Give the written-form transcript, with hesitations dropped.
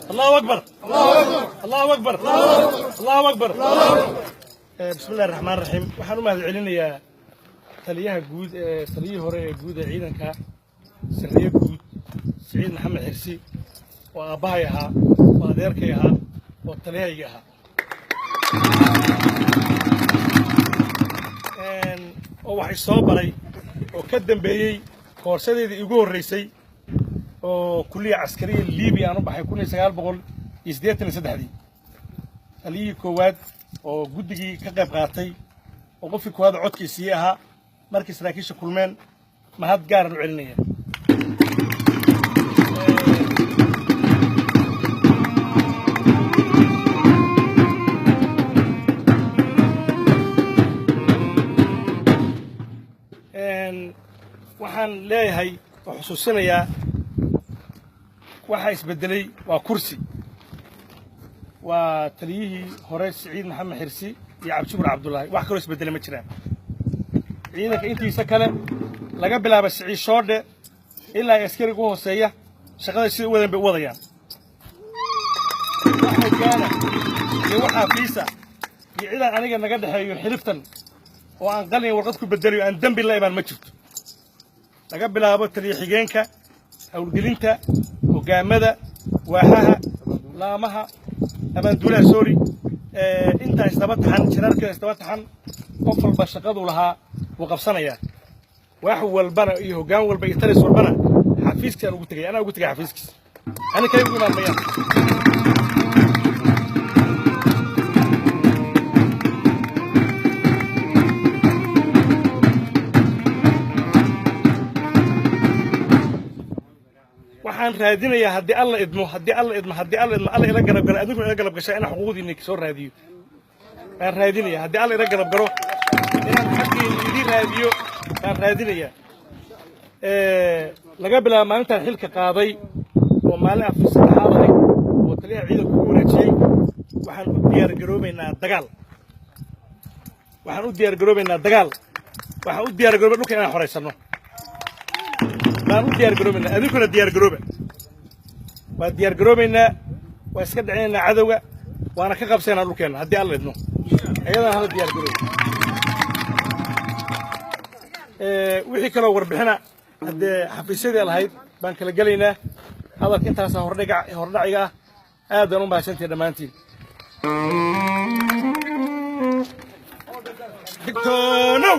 الله أكبر الله أكبر الله أكبر. بسم الله الرحمن الرحيم. waxaan u mahadcelinayaa taliyaha guud ee taliyihii hore ee guud ee ciidanka sirriye guud Saciid Maxamed Xirsi oo aabahay ahaa oo adeerkay ahaa oo taliyahayga ahaa oo wax soo baray oo ka dambeeyay koorsadeedii ugu horeysay oo kulliya askariga Liibiya aanu baxay 1983 taliyihii koowaad oo guddigii ka qayb qaatay oo qofkii koowaad codkiisii ahaa markii saraakiisha kulmeen mahad gaar ah u celinaya waxaan leeyahay oo xusuusinayaa waxa isbedelay waa kursi waa taliyihii hore Saciid Maxamed Xirsi iyo Cabdi Cabdullaahi wax kale isbedelay ma jiraan ciidanka intiisa kale laga bilaabo Saciid Shoodhe ilaa askariga ugu hooseeya shaqada si wadan bay wadayaan waxa gaana iyo waxa fiisa iyo ciidan aniga naga dhaxeeyo xiliftan oo aan qalin warqad ku bedelayo aan dambi la iman ma jirto laga bilaabo taliye xigeenka hawlgelinta hogaamada waaxaha laamaha abaanduulaha soori inta isdaba taxan shirarka isdaba taxan qof walba shaqadu lahaa wuu qabsanayaa wax walbana iyo hogaan walba iyo talis walbana xafiiska ugu tagay ana ugu tagay xafiiskiisa ana kay ugu imaanayaan waxaan raadinayaa haddii alla idmo alla ila garab galo adinku ila garab gashay inaan xuquuqdiina soo raadiyo aan raadinayaa haddii alla ila garab galo inaan xaqiina idin raadiyo aan raadinayaa laga bilaabo maalintaan xilka qaaday oo maalin afar saddexaad ahayd oo taliyaha ciidanku ugu wareejiyey waxaan u diyaar garoobaynaa dagaal waxaan u diyaar garoobaynaa dhulka inaan xoreysano baan u diyaar garoobaynaa adinkuna diyaar garooba waa diyaar garoobaynaa waa iska dhicinaynaa cadowga waana ka qabsaynaa dhulkeenna haddii alla idmo ayadana hala diyaar garooba wixii kaloo warbixina haddee xafiisyadii lahayd baan kala gelaynaa hadalka intaasaa hordhaciga ah aad baan u mahadsantihi dhammaantiin digtoonow